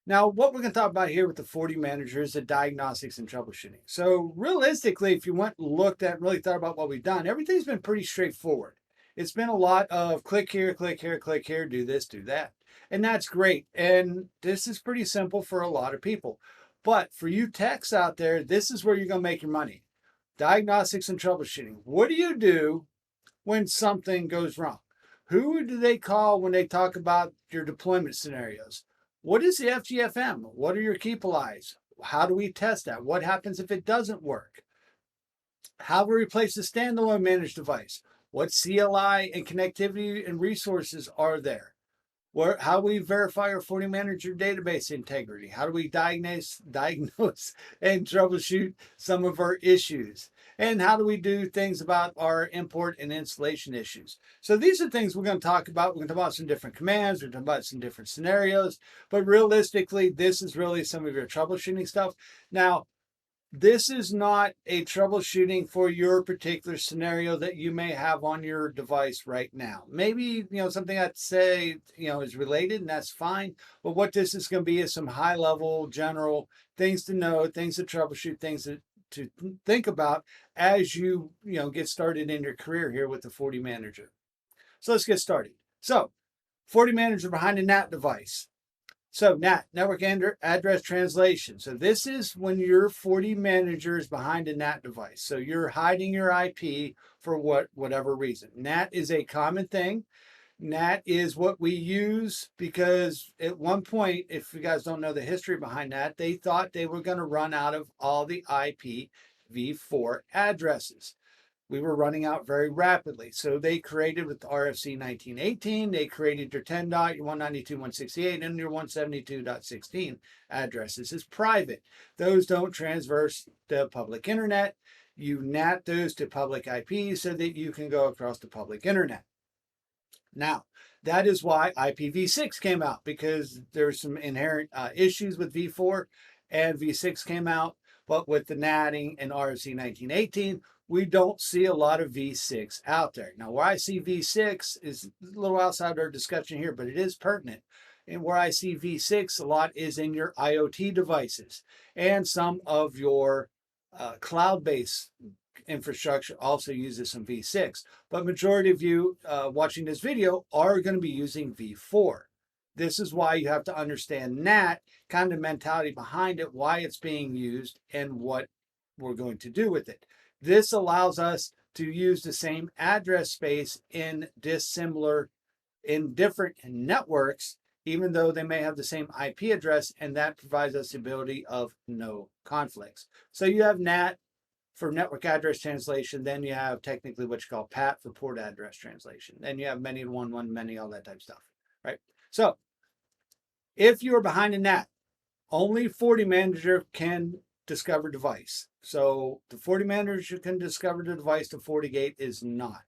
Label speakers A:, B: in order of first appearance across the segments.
A: Now, what we're going to talk about here with the 40 manager is the diagnostics and troubleshooting. So, realistically, if you went and looked at and really thought about what we've done, everything's been pretty straightforward. It's been a lot of click here, click here, click here, do this, do that. And that's great. And this is pretty simple for a lot of people. But for you techs out there, this is where you're going to make your money. Diagnostics and troubleshooting. What do you do when something goes wrong? Who do they call when they talk about your deployment scenarios? What is the FGFM? What are your keep alives? How do we test that? What happens if it doesn't work? How do we replace the standalone managed device? What CLI and connectivity and resources are there? How do we verify our 40 manager database integrity? How do we diagnose and troubleshoot some of our issues? And how do we do things about our import and installation issues? So these are things we're going to talk about. We're going to talk about some different commands. We're going to talk about some different scenarios. But realistically, this is really some of your troubleshooting stuff. Now, this is not a troubleshooting for your particular scenario that you may have on your device right now. Maybe, something I'd say, is related, and that's fine. But what this is going to be is some high level, general things to know, things to troubleshoot, things to think about as get started in your career here with the 40 manager. So let's get started. So 40 manager behind a NAT device. So NAT, network address translation. So this is when your 40 manager is behind a NAT device. So you're hiding your IP for whatever reason. NAT is a common thing. NAT is what we use because at one point, if you guys don't know the history behind that, they thought they were going to run out of all the IPv4 addresses. We were running out very rapidly. So they created with the RFC 1918, they created your 10 dot, your 192.168, and your 172.16 addresses as private. Those don't transverse the public internet. You NAT those to public IP so that you can go across the public internet. Now, that is why IPv6 came out, because there's some inherent issues with v4, and v6 came out. But with the NATing and RFC 1918, we don't see a lot of V6 out there. Now, where I see V6 is a little outside our discussion here, but it is pertinent. And where I see V6 a lot is in your IoT devices, and some of your cloud-based infrastructure also uses some V6. But majority of you watching this video are going to be using V4. This is why you have to understand NAT, kind of mentality behind it, why it's being used, and what we're going to do with it. This allows us to use the same address space in different networks, even though they may have the same IP address, and that provides us the ability of no conflicts. So you have NAT for network address translation, then you have technically what you call PAT for port address translation. Then you have many to one, many, all that type of stuff, right? So if you are behind a NAT, only 40 manager can discover device. So the 40 manager can discover the device, the FortiGate is not.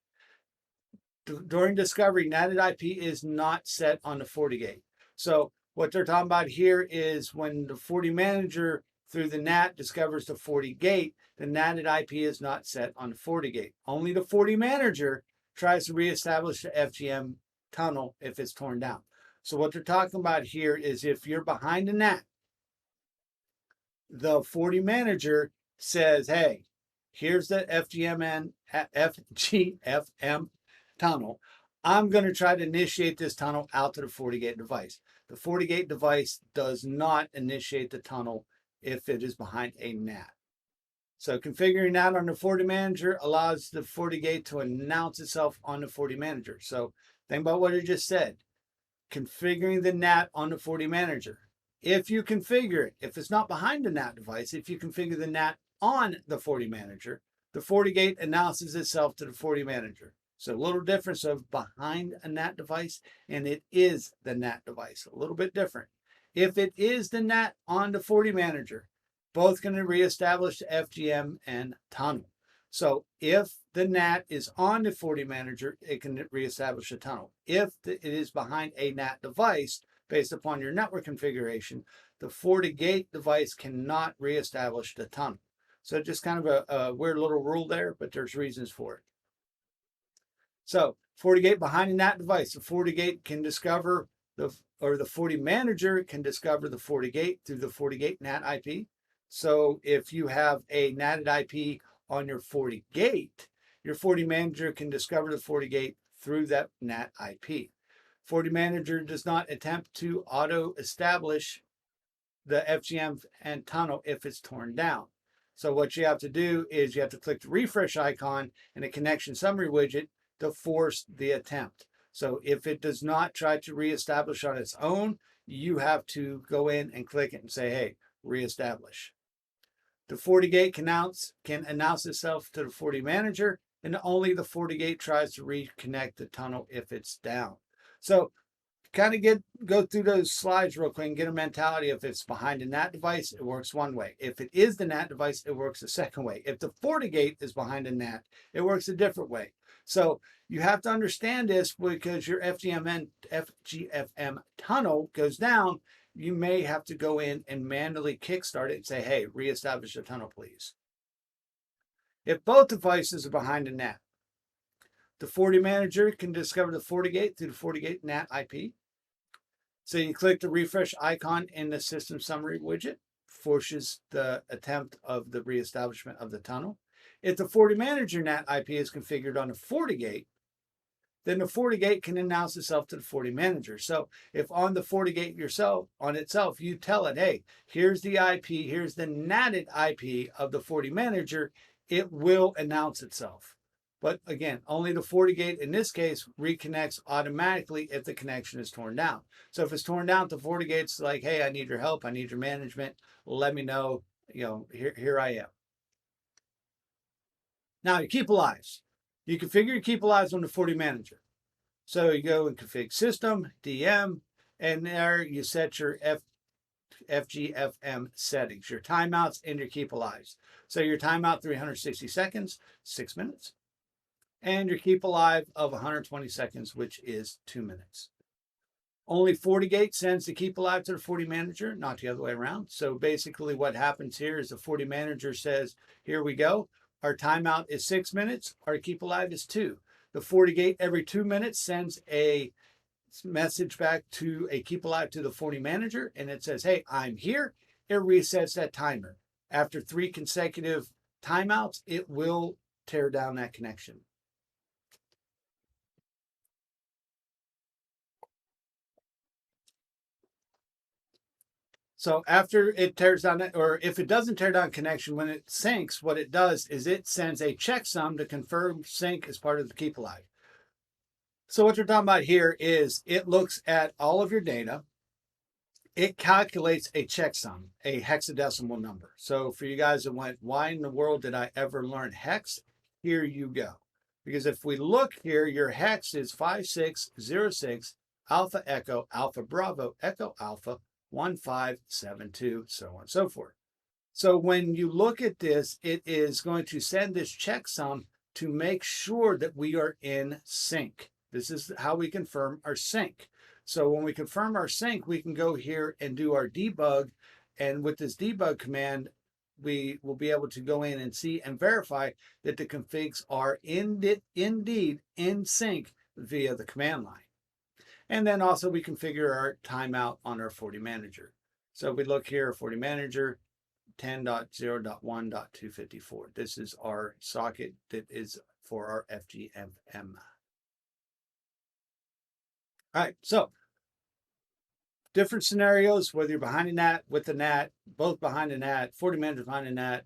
A: During discovery, NATed IP is not set on the FortiGate. So what they're talking about here is when the 40 manager through the NAT discovers the FortiGate, the NATed IP is not set on the FortiGate. Only the 40 manager tries to reestablish the FGM tunnel if it's torn down. So what they're talking about here is if you're behind a NAT, the 40 manager says, hey, here's the FGFM tunnel. I'm going to try to initiate this tunnel out to the FortiGate device. The FortiGate device does not initiate the tunnel if it is behind a NAT. So configuring that on the 40 manager allows the FortiGate to announce itself on the 40 manager. So think about what I just said. Configuring the NAT on the 40 manager. If you configure it, if it's not behind the NAT device, if you configure the NAT on the 40 manager, the FortiGate announces itself to the 40 manager. So a little difference of behind a NAT device and it is the NAT device, a little bit different. If it is the NAT on the 40 manager, both going to reestablish the FGM and tunnel. So if the NAT is on the 40 manager, it can reestablish a tunnel. If it is behind a NAT device, based upon your network configuration, the FortiGate device cannot reestablish the tunnel. So just kind of a weird little rule there, but there's reasons for it. So FortiGate behind a NAT device, the FortiGate can discover the 40 manager can discover the 40 gate through the 40 gate NAT IP. So if you have a NATed IP on your 40 gate, your 40 manager can discover the 40 gate through that NAT IP. 40 manager does not attempt to auto establish the FGM and tunnel if it's torn down. So what you have to do is you have to click the refresh icon in a connection summary widget to force the attempt. So if it does not try to reestablish on its own, you have to go in and click it and say, hey, reestablish. The 40 gate can announce itself to the 40 manager, and only the 40 gate tries to reconnect the tunnel if it's down. So kind of go through those slides real quick and get a mentality. If it's behind a NAT device, it works one way. If it is the NAT device, it works a second way. If the 40 gate is behind a NAT, it works a different way. So you have to understand this because your FGFM tunnel goes down. You may have to go in and manually kickstart it and say, hey, reestablish the tunnel, please. If both devices are behind a NAT, the 40 manager can discover the 40 gate through the 40 gate NAT IP. So you click the refresh icon in the system summary widget, forces the attempt of the reestablishment of the tunnel. If the 40 manager NAT IP is configured on the 40 gate, then the 40 gate can announce itself to the 40 manager. So if on the 40 gate itself, you tell it, hey, here's the IP, here's the NATed IP of the 40 manager, it will announce itself. But again, only the 40 gate in this case reconnects automatically if the connection is torn down. So if it's torn down, the 40 gate's like, hey, I need your help, I need your management, let me know, here I am. Now your keep alives. You configure your keep alives on the 40 manager. So you go and config system, DM, and there you set your FGFM settings, your timeouts and your keep alives. So your timeout 360 seconds, 6 minutes, and your keep alive of 120 seconds, which is 2 minutes. Only 40 gate sends the keep alive to the 40 manager, not the other way around. So basically what happens here is the 40 manager says, here we go. Our timeout is 6 minutes. Our keep alive is 2. The 40 gate every 2 minutes sends a message back to a keep alive to the 40 manager, and it says, hey, I'm here. It resets that timer. After 3 consecutive timeouts, it will tear down that connection. So after it tears down, or if it doesn't tear down connection, when it syncs, what it does is it sends a checksum to confirm sync as part of the keep alive. So what you're talking about here is it looks at all of your data. It calculates a checksum, a hexadecimal number. So for you guys that went, why in the world did I ever learn hex? Here you go. Because if we look here, your hex is 5606 Alpha Echo, Alpha Bravo, Echo Alpha, 1572, so on and so forth. So when you look at this, it is going to send this checksum to make sure that we are in sync. This is how we confirm our sync. So when we confirm our sync, we can go here and do our debug. And with this debug command, we will be able to go in and see and verify that the configs are indeed in sync via the command line. And then also we configure our timeout on our 40 manager. So we look here, 40 manager, 10.0.1.254. This is our socket that is for our FGFM. All right, so different scenarios, whether you're behind a NAT, with a NAT, both behind a NAT, 40 manager behind a NAT,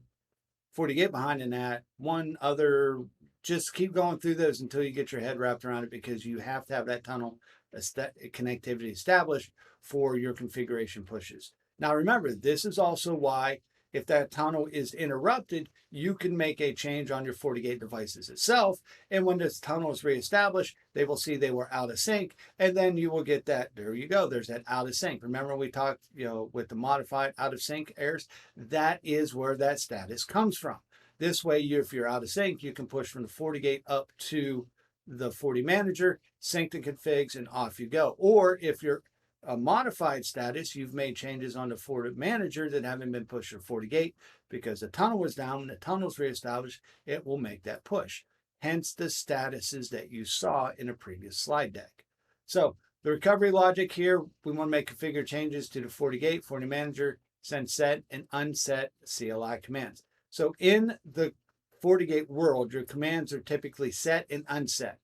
A: 40 gate behind a NAT, one other, just keep going through those until you get your head wrapped around it, because you have to have that tunnel connectivity established for your configuration pushes. Now remember, this is also why if that tunnel is interrupted, you can make a change on your 40 gate devices itself. And when this tunnel is reestablished, they will see they were out of sync. And then you will get that, there you go, there's that out of sync. Remember we talked, with the modified out of sync errors, that is where that status comes from. This way, if you're out of sync, you can push from the 40 gate up to the 40 manager, sync the configs, and off you go. Or if you're a modified status, you've made changes on the 40 manager that haven't been pushed to 40 gate because the tunnel was down. When the tunnel's reestablished, it will make that push. Hence the statuses that you saw in a previous slide deck. So The recovery logic here, we want to make configure changes to the FortiGate, FortiManager, send set and unset CLI commands. So in the FortiGate world, your commands are typically set and unset.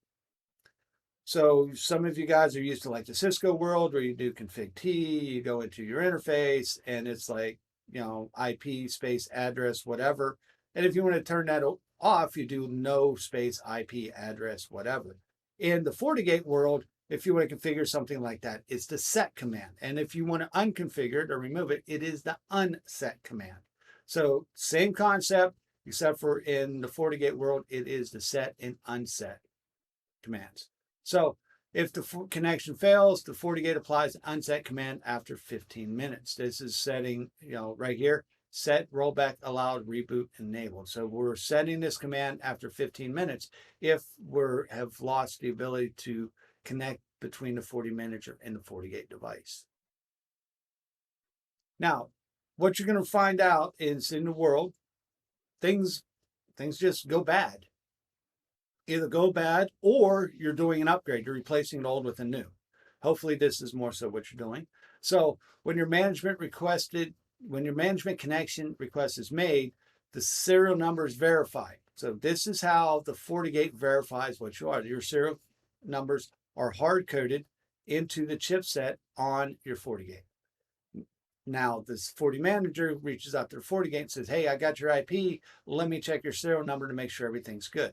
A: So some of you guys are used to like the Cisco world where you do config T, you go into your interface and it's like, IP space address, whatever. And if you want to turn that off, you do no space IP address, whatever. In the FortiGate world, if you want to configure something like that, it's the set command. And if you want to unconfigure it or remove it, it is the unset command. So same concept, except for in the FortiGate world, it is the set and unset commands. So if the connection fails, the FortiGate applies an unset command after 15 minutes. This is setting, right here, set, rollback, allowed, reboot, enabled. So we're setting this command after 15 minutes if we have lost the ability to connect between the FortiManager and the FortiGate device. Now, what you're going to find out is in the world, things just go bad. Either go bad or you're doing an upgrade. You're replacing the old with a new. Hopefully this is more so what you're doing. So when your management connection request is made, the serial number is verified. So this is how the FortiGate verifies what you are. Your serial numbers are hard-coded into the chipset on your FortiGate. Now, this FortiManager reaches out to the FortiGate and says, hey, I got your IP. Let me check your serial number to make sure everything's good.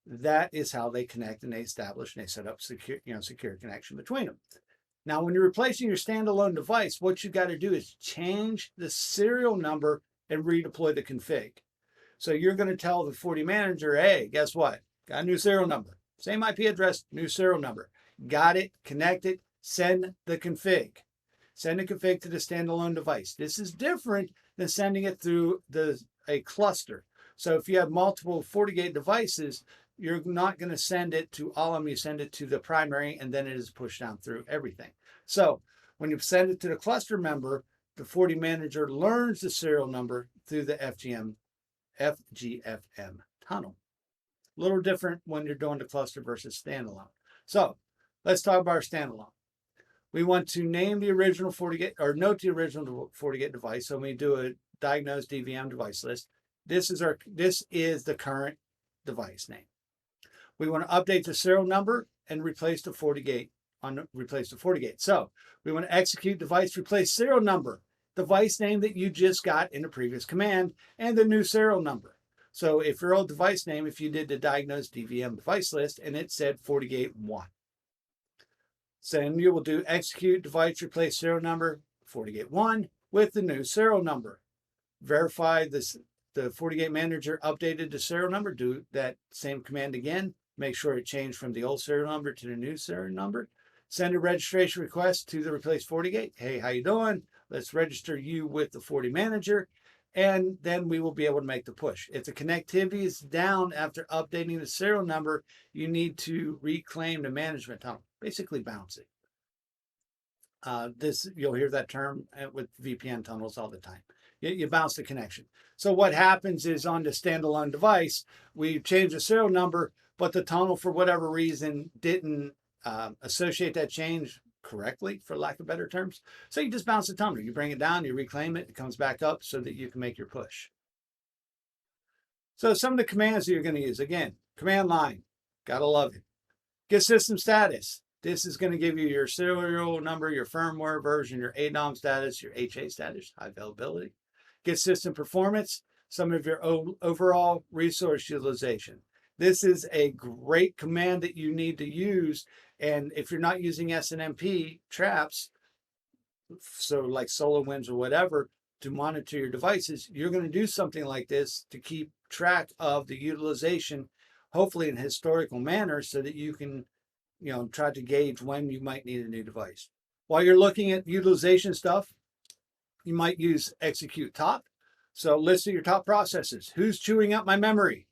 A: That is how they connect and they establish and they set up secure connection between them. Now, when you're replacing your standalone device, what you got to do is change the serial number and redeploy the config. So you're going to tell the FortiManager, hey, guess what? Got a new serial number. Same IP address, new serial number. Got it, connect it, send the config. Send a config to the standalone device. This is different than sending it through a cluster. So if you have multiple FortiGate devices, you're not going to send it to all of them. You send it to the primary, and then it is pushed down through everything. So when you send it to the cluster member, the FortiManager learns the serial number through the FGFM tunnel. A little different when you're doing the cluster versus standalone. So let's talk about our standalone. We want to name the original FortiGate or note the original FortiGate device. So when we do a diagnosed DVM device list, this is the current device name. We want to update the serial number and replace the FortiGate. So we want to execute device replace serial number, device name that you just got in the previous command, and the new serial number. So if your old device name, if you did the diagnosed DVM device list and it said FortiGate 1. So then you will do execute device replace serial number, FortiGate 1, with the new serial number. Verify the FortiGate manager updated the serial number. Do that same command again. Make sure it changed from the old serial number to the new serial number. Send a registration request to the replace FortiGate. Hey, how you doing? Let's register you with the FortiManager. And then we will be able to make the push. If the connectivity is down after updating the serial number, you need to reclaim the management tunnel, basically bounce it. You'll hear that term with VPN tunnels all the time. You bounce the connection. So what happens is on the standalone device, we change the serial number, but the tunnel, for whatever reason, didn't associate that change correctly, for lack of better terms. So you just bounce the tunnel. You bring it down, you reclaim it, it comes back up so that you can make your push. So some of the commands that you're going to use, again, command line, gotta love it. Get system status. This is going to give you your serial number, your firmware version, your ADOM status, your HA status, high availability. Get system performance, some of your overall resource utilization. This is a great command that you need to use. And if you're not using SNMP traps, so like SolarWinds or whatever, to monitor your devices, you're going to do something like this to keep track of the utilization, hopefully in a historical manner, so that you can, try to gauge when you might need a new device. While you're looking at utilization stuff, you might use execute top. So list your top processes. Who's chewing up my memory?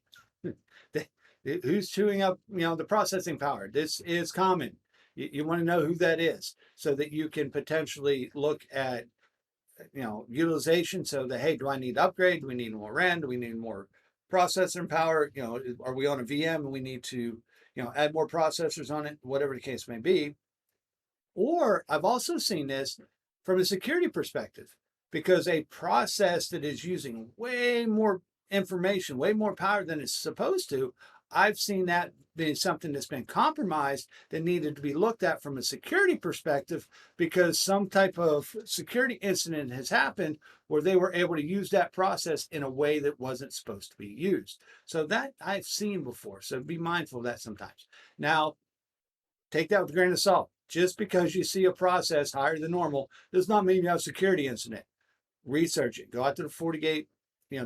A: Who's chewing up, the processing power? This is common. You want to know who that is so that you can potentially look at, utilization. So that, hey, do I need to upgrade? Do we need more RAM? Do we need more processing power? Are we on a VM and we need to, add more processors on it? Whatever the case may be. Or I've also seen this from a security perspective, because a process that is using way more information, way more power than it's supposed to, I've seen that being something that's been compromised that needed to be looked at from a security perspective, because some type of security incident has happened where they were able to use that process in a way that wasn't supposed to be used. So that I've seen before. So be mindful of that sometimes. Now, take that with a grain of salt. Just because you see a process higher than normal does not mean you have a security incident. Research it. Go out to the FortiGate,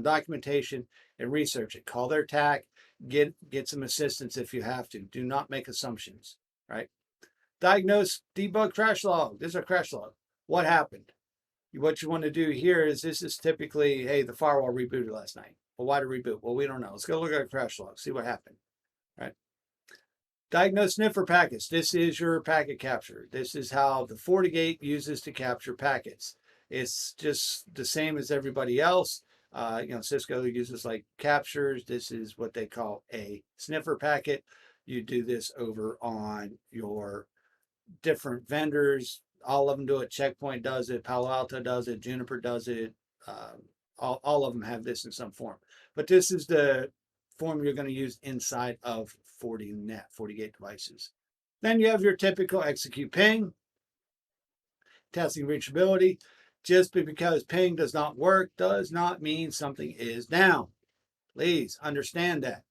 A: documentation and research it. Call their TAC. Get some assistance if you have to. Do not make assumptions. Right? Diagnose, debug crash log. This is a crash log. What happened? What you want to do here is, this is typically, hey, the firewall rebooted last night. Well, why did it reboot? Well, we don't know. Let's go look at a crash log. See what happened. Right? Diagnose sniffer packets. This is your packet capture. This is how the FortiGate uses to capture packets. It's just the same as everybody else. Cisco uses like captures. This is what they call a sniffer packet. You do this over on your different vendors. All of them do it. Checkpoint does it. Palo Alto does it. Juniper does it. All of them have this in some form. But this is the form you're going to use inside of FortiGate devices. Then you have your typical execute ping, testing reachability. Just because ping does not work does not mean something is down. Please understand that.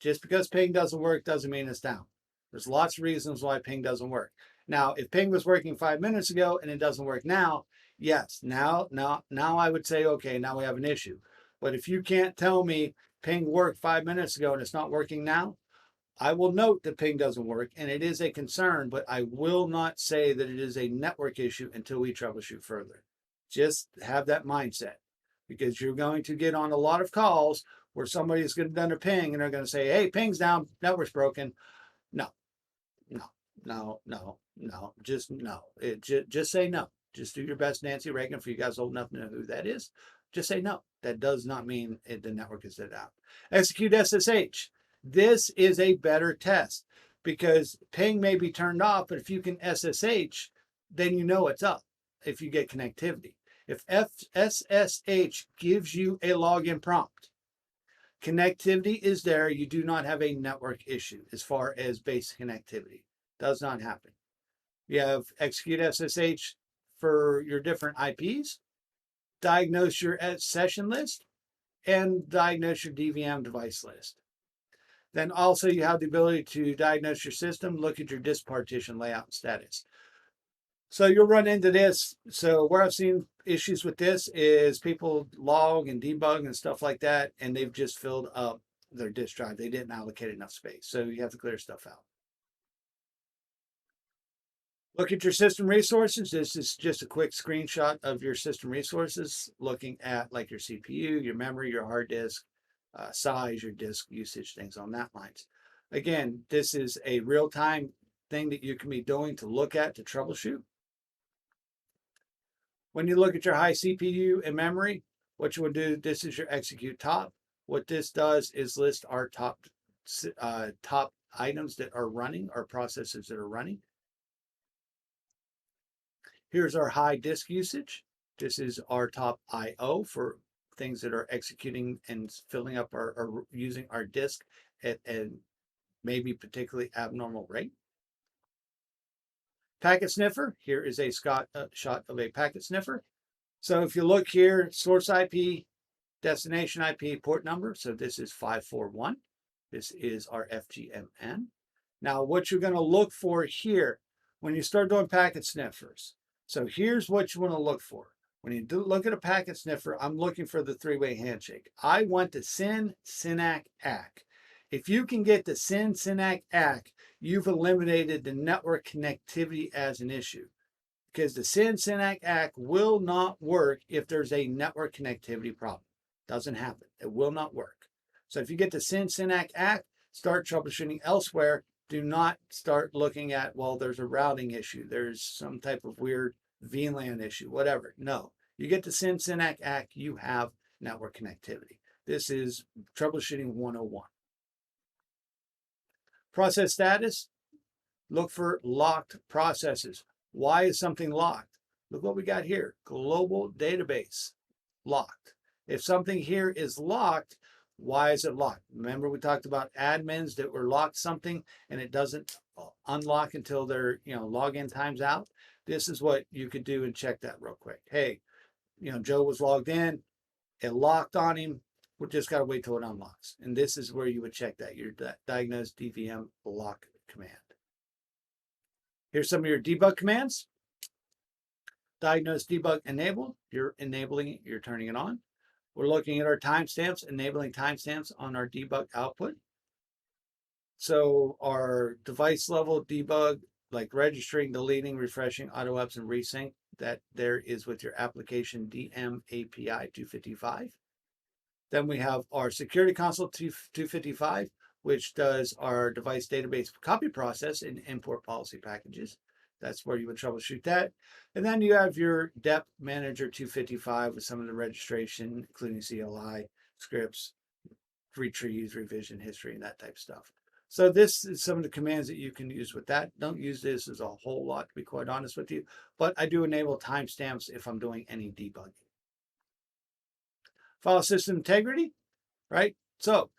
A: Just because ping doesn't work doesn't mean it's down. There's lots of reasons why ping doesn't work. Now, if ping was working 5 minutes ago and it doesn't work now, yes, now I would say, okay, now we have an issue. But if you can't tell me ping worked 5 minutes ago and it's not working now, I will note that ping doesn't work and it is a concern, but I will not say that it is a network issue until we troubleshoot further. Just have that mindset, because you're going to get on a lot of calls where somebody's going to done a ping and they're going to say, hey, ping's down, network's broken. No, just no. Just say no. Just do your best, Nancy Reagan, for you guys old enough to know who that is. Just say no. That does not mean the network is down. Execute SSH. This is a better test, because ping may be turned off, but if you can SSH, then you know it's up if you get connectivity. If SSH gives you a login prompt, connectivity is there, you do not have a network issue as far as basic connectivity. Does not happen. You have execute SSH for your different IPs, diagnose your session list, and diagnose your DVM device list. Then also you have the ability to diagnose your system, look at your disk partition layout and status. So you'll run into this. So where I've seen issues with this is people log and debug and stuff like that, and they've just filled up their disk drive. They didn't allocate enough space. So you have to clear stuff out. Look at your system resources. This is just a quick screenshot of your system resources, looking at like your CPU, your memory, your hard disk, size, your disk usage, things on that lines. Again, this is a real-time thing that you can be doing to look at to troubleshoot. When you look at your high CPU and memory, what you would do, this is your execute top. What this does is list our top items that are running, our processes that are running. Here's our high disk usage. This is our top I/O for things that are executing and filling up or using our disk at a maybe particularly abnormal rate. Packet sniffer. Here is a shot of a packet sniffer. So if you look here, source IP, destination IP, port number. So this is 541. This is our FGMN. Now what you're going to look for here when you start doing packet sniffers. So here's what you want to look for. When you look at a packet sniffer, I'm looking for the three-way handshake. I want the SYN, SYNAC, ACK. If you can get the SYN, SYNAC, ACK, you've eliminated the network connectivity as an issue, because the SYN, SYNAC, ACK will not work if there's a network connectivity problem. Doesn't happen. It will not work. So if you get the SYN, SYNAC, ACK, start troubleshooting elsewhere. Do not start looking at, well, there's a routing issue. There's some type of weird VLAN issue, whatever. No, you get the SYN, SYNAC, ACK, you have network connectivity. This is troubleshooting 101. Process status, look for locked processes. Why is something locked? Look what we got here, global database, locked. If something here is locked, why is it locked? Remember we talked about admins that were locked something and it doesn't unlock until their login time's out. This is what you could do and check that real quick. Hey, Joe was logged in, it locked on him. We just got to wait till it unlocks. And this is where you would check that, your diagnose DVM lock command. Here's some of your debug commands. Diagnose debug enable, you're enabling it, you're turning it on. We're looking at our timestamps, enabling timestamps on our debug output. So our device level debug, like registering, deleting, refreshing, auto ups, and resync, that there is with your application DM API 255. Then we have our Security Console 255, which does our device database copy process and import policy packages. That's where you would troubleshoot that. And then you have your DEP Manager 255 with some of the registration, including CLI, scripts, retrieves, revision history, and that type of stuff. So this is some of the commands that you can use with that. Don't use this as a whole lot, to be quite honest with you, but I do enable timestamps if I'm doing any debugging. File system integrity, right? So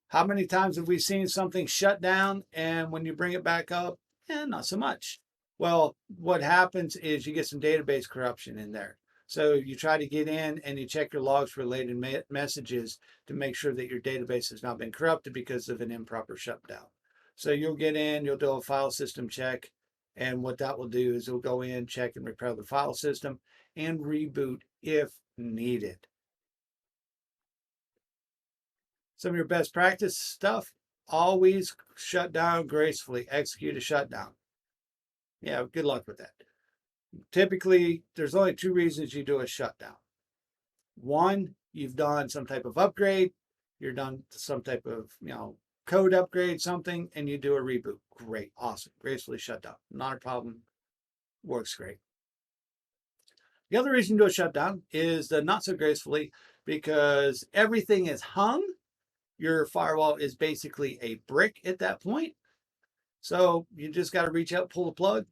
A: how many times have we seen something shut down and when you bring it back up, not so much. Well, what happens is you get some database corruption in there. So you try to get in and you check your logs for related messages to make sure that your database has not been corrupted because of an improper shutdown. So you'll get in, you'll do a file system check, and what that will do is it'll go in, check and repair the file system and reboot if needed. Some of your best practice stuff, always shut down gracefully, execute a shutdown. Yeah, good luck with that. Typically, there's only two reasons you do a shutdown. One, you've done some type of upgrade, you're done some type of, code upgrade, something, and you do a reboot. Great, awesome, gracefully shut down. Not a problem, works great. The other reason to do a shutdown is the not so gracefully, because everything is hung. Your firewall is basically a brick at that point. So you just got to reach out, pull the plug,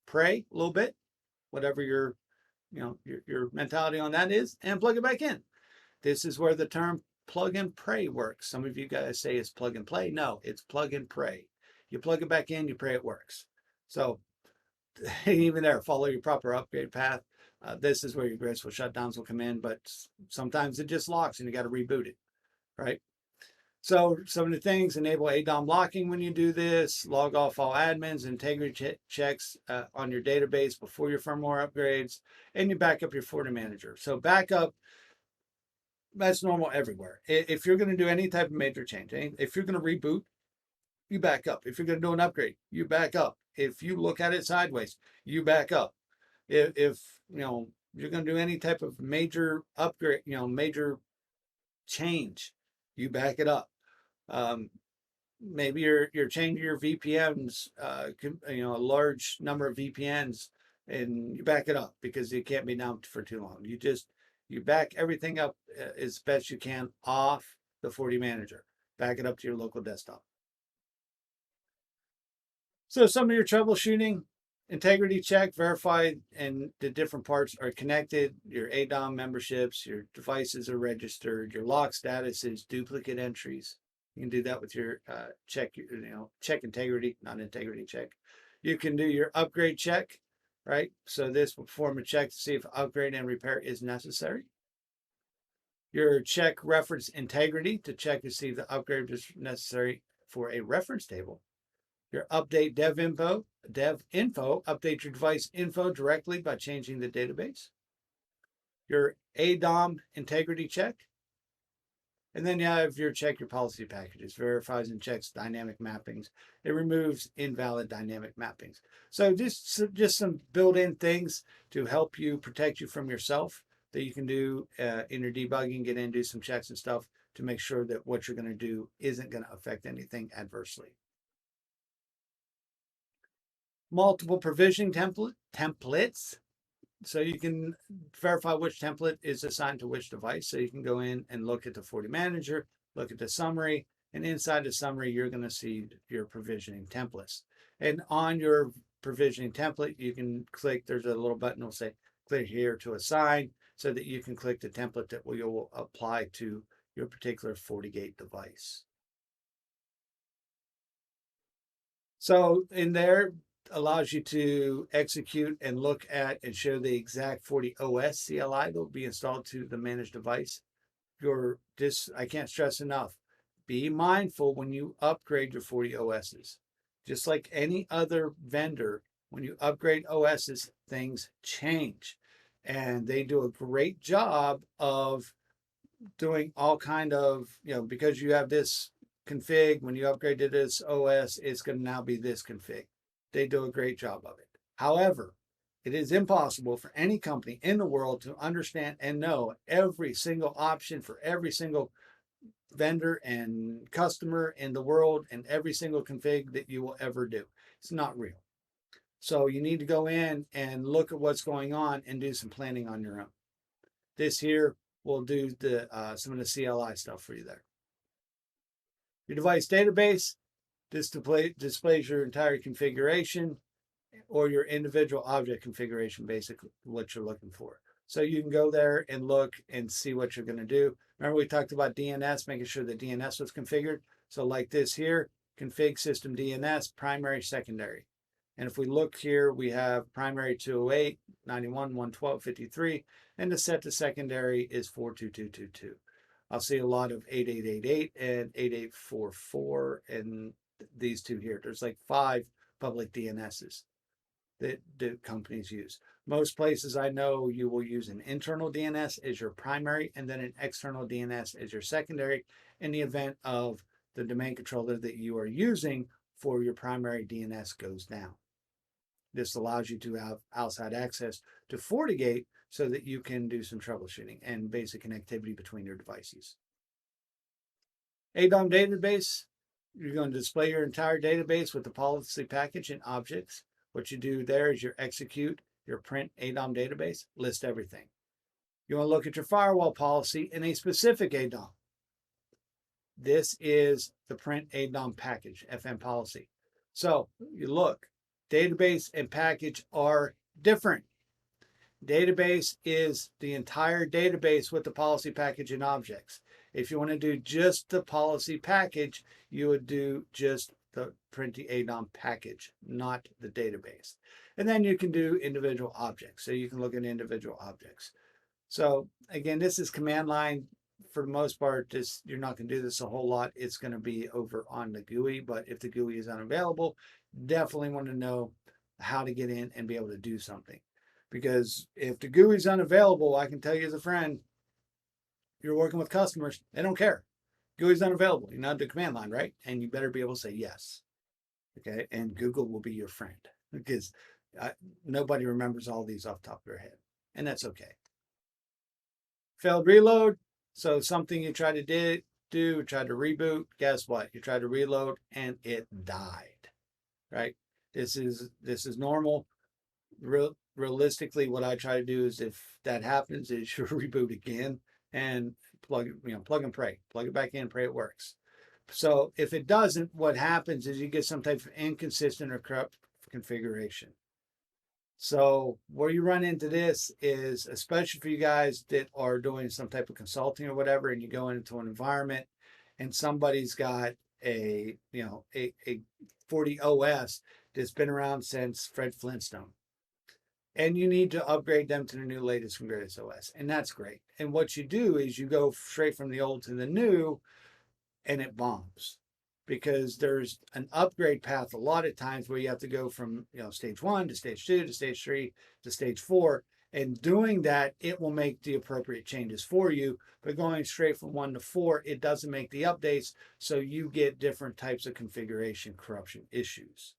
A: pray a little bit, whatever your mentality on that is, and plug it back in. This is where the term plug and pray works. Some of you guys say it's plug and play. No, it's plug and pray. You plug it back in, you pray it works. So even there, follow your proper upgrade path. This is where your graceful shutdowns will come in, but sometimes it just locks and you got to reboot it, right? So some of the things, enable ADOM locking when you do this, log off all admins, integrity checks on your database before your firmware upgrades, and you back up your Forti manager. So backup, that's normal everywhere. If you're going to do any type of major change, if you're going to reboot, you back up. If you're going to do an upgrade, you back up. If you look at it sideways, you back up. If you're going to do any type of major upgrade, major change, you back it up. Maybe you're changing your VPNs, a large number of VPNs, and you back it up because it can't be down for too long. You back everything up as best you can off the Forti manager. Back it up to your local desktop. So some of your troubleshooting, integrity check, verify, and the different parts are connected. Your ADOM memberships, your devices are registered, your lock statuses, duplicate entries. You can do that with your check integrity, not integrity check. You can do your upgrade check, right? So this will perform a check to see if upgrade and repair is necessary. Your check reference integrity to check to see if the upgrade is necessary for a reference table. Your update dev info, update your device info directly by changing the database. Your ADOM integrity check. And then you have your check your policy packages, verifies and checks dynamic mappings. It removes invalid dynamic mappings. So just some built-in things to help you protect you from yourself that you can do in your debugging, get in, do some checks and stuff to make sure that what you're going to do isn't going to affect anything adversely. Multiple provisioning templates. So you can verify which template is assigned to which device. So you can go in and look at the Forti manager, look at the summary, and inside the summary, you're going to see your provisioning templates. And on your provisioning template, you can click, there's a little button that will say click here to assign, so that you can click the template that will apply to your particular FortiGate device. So in there, allows you to execute and look at and show the exact FortiOS CLI that will be installed to the managed device. I can't stress enough, be mindful when you upgrade your FortiOSs. Just like any other vendor, when you upgrade OSs, things change. And they do a great job of doing all kind of, because you have this config, when you upgrade to this OS, it's going to now be this config. They do a great job of it. However, it is impossible for any company in the world to understand and know every single option for every single vendor and customer in the world and every single config that you will ever do. It's not real. So you need to go in and look at what's going on and do some planning on your own. This here will do some of the CLI stuff for you there. Your device database, this displays your entire configuration or your individual object configuration, basically what you're looking for. So you can go there and look and see what you're going to do. Remember we talked about DNS, making sure the DNS was configured. So like this here, config system DNS, primary, secondary. And if we look here, we have primary 208, 91, 112, 53, and the set to secondary is 42222. I'll see a lot of 8888 and 8844 and these two here. There's like 5 public DNSs that companies use. Most places I know you will use an internal DNS as your primary and then an external DNS as your secondary in the event of the domain controller that you are using for your primary DNS goes down. This allows you to have outside access to FortiGate so that you can do some troubleshooting and basic connectivity between your devices. ADOM database, you're going to display your entire database with the policy package and objects. What you do there is you execute your print ADOM database, list everything. You want to look at your firewall policy in a specific ADOM. This is the print ADOM package, FM policy. So you look, database and package are different. Database is the entire database with the policy package and objects. If you want to do just the policy package, you would do just the print ADOM package, not the database. And then you can do individual objects. So you can look at individual objects. So again, this is command line. For the most part, you're not going to do this a whole lot. It's going to be over on the GUI, but if the GUI is unavailable, definitely want to know how to get in and be able to do something. Because if the GUI is unavailable, I can tell you as a friend, you're working with customers, they don't care. GUI is unavailable. You know the command line, right? And you better be able to say yes. Okay, and Google will be your friend because nobody remembers all these off the top of their head, and that's okay. Failed reload. So something you tried to do, tried to reboot, guess what? You tried to reload and it died, right? This is normal. Realistically, what I try to do is if that happens, is you reboot again and plug and pray. Plug it back in, pray it works. So if it doesn't, what happens is you get some type of inconsistent or corrupt configuration. So where you run into this is, especially for you guys that are doing some type of consulting or whatever, and you go into an environment and somebody's got a FortiOS that's been around since Fred Flintstone. And you need to upgrade them to the new latest and greatest OS. And that's great. And what you do is you go straight from the old to the new and it bombs. Because there's an upgrade path a lot of times where you have to go from stage 1 to stage 2 to stage 3 to stage 4. And doing that, it will make the appropriate changes for you. But going straight from 1 to 4, it doesn't make the updates. So you get different types of configuration corruption issues.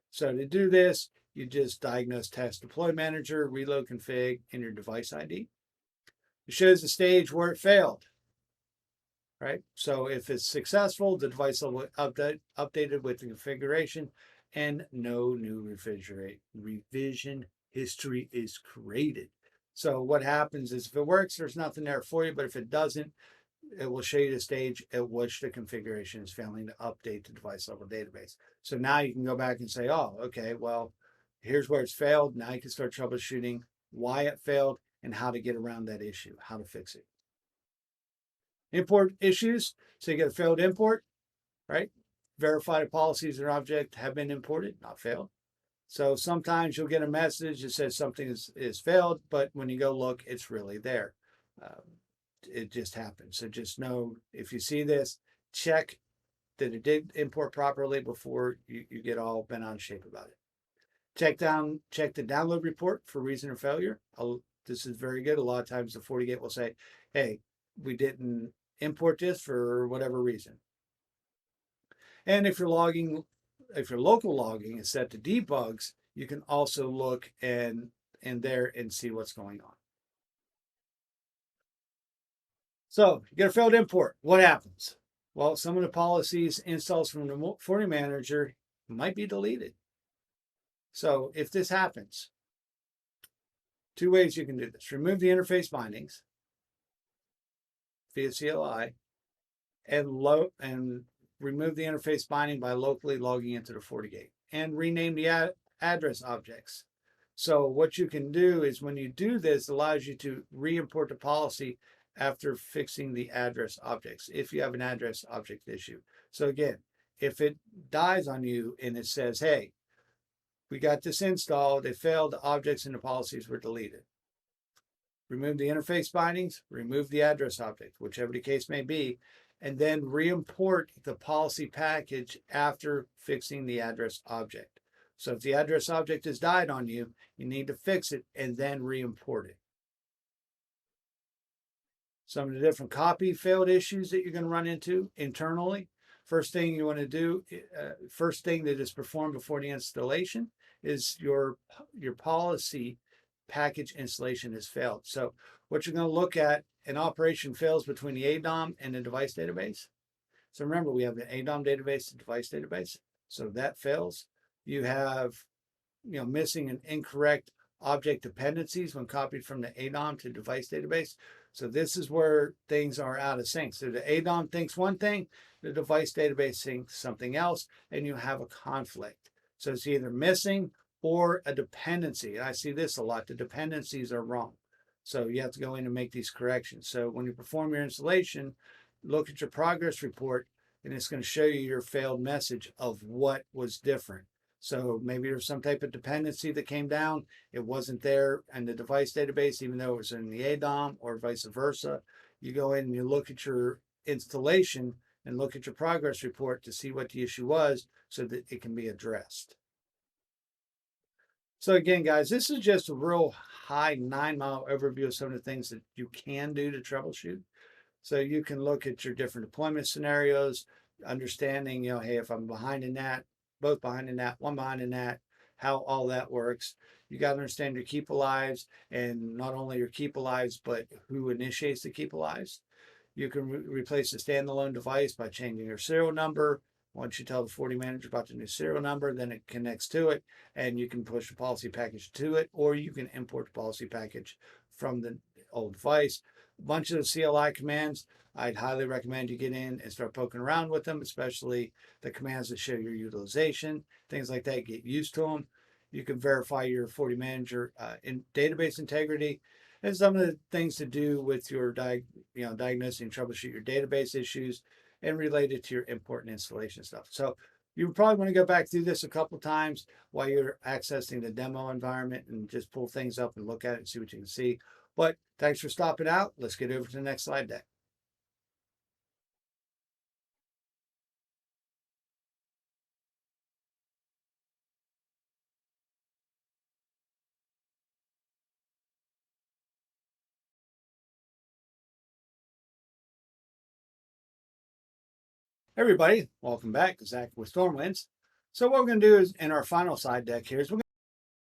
A: So to do this, you just diagnose, test, deploy manager, reload config, and your device ID. It shows the stage where it failed. Right? So if it's successful, the device will be updated with the configuration and no new revision history is created. So what happens is if it works, there's nothing there for you, but if it doesn't, it will show you the stage at which the configuration is failing to update the device level database. So now you can go back and say, oh, okay, well, here's where it's failed. Now you can start troubleshooting why it failed and how to get around that issue, how to fix it. Import issues. So you get a failed import, right? Verify the policies and object have been imported, not failed. So sometimes you'll get a message that says something is failed, but when you go look, it's really there. It just happens. So just know if you see this, check that it did import properly before you get all bent out of shape about it. Check the download report for reason of failure. This is very good. A lot of times the FortiGate will say, hey, we didn't import this for whatever reason. And if your local logging is set to debugs, you can also look in there and see what's going on. So you get a failed import. What happens? Well, some of the policies installs from the FortiManager might be deleted. So if this happens, two ways you can do this. Remove the interface bindings via CLI and remove the interface binding by locally logging into the FortiGate and rename the address objects. So what you can do is when you do this, it allows you to re-import the policy after fixing the address objects, if you have an address object issue. So again, if it dies on you and it says, hey, we got this installed, it failed, the objects and the policies were deleted. Remove the interface bindings, remove the address object, whichever the case may be, and then re-import the policy package after fixing the address object. So if the address object has died on you, you need to fix it and then re-import it. Some of the different copy failed issues that you're going to run into internally. First thing you want to do, first thing that is performed before the installation is your policy package installation has failed. So what you're going to look at, an operation fails between the ADOM and the device database. So remember, we have the ADOM database, the device database. So that fails. You have, missing an incorrect object dependencies when copied from the ADOM to device database. So this is where things are out of sync. So the ADOM thinks one thing, the device database thinks something else, and you have a conflict. So it's either missing or a dependency. And I see this a lot. The dependencies are wrong. So you have to go in and make these corrections. So when you perform your installation, look at your progress report, and it's going to show you your failed message of what was different. So maybe there's some type of dependency that came down. It wasn't there in the device database, even though it was in the ADOM, or vice versa. You go in and you look at your installation and look at your progress report to see what the issue was so that it can be addressed. So again, guys, this is just a real high 9-mile overview of some of the things that you can do to troubleshoot. So you can look at your different deployment scenarios, understanding, hey, if I'm behind in that, both behind in that, one behind in that, how all that works. You got to understand your keep alives, and not only your keep alives, but who initiates the keep alives. You can replace a standalone device by changing your serial number. Once you tell the FortiManager about the new serial number, then it connects to it, and you can push the policy package to it, or you can import the policy package from the old device. A bunch of the CLI commands, I'd highly recommend you get in and start poking around with them, especially the commands that show your utilization, things like that. Get used to them. You can verify your FortiManager in database integrity, and some of the things to do with your diagnosing and troubleshoot your database issues and related to your import and installation stuff. So you probably want to go back through this a couple times while you're accessing the demo environment and just pull things up and look at it and see what you can see. But thanks for stopping out. Let's get over to the next slide deck. Everybody, welcome back. Zach with Stormwinds. So what we're going to do is in our final slide deck here is we're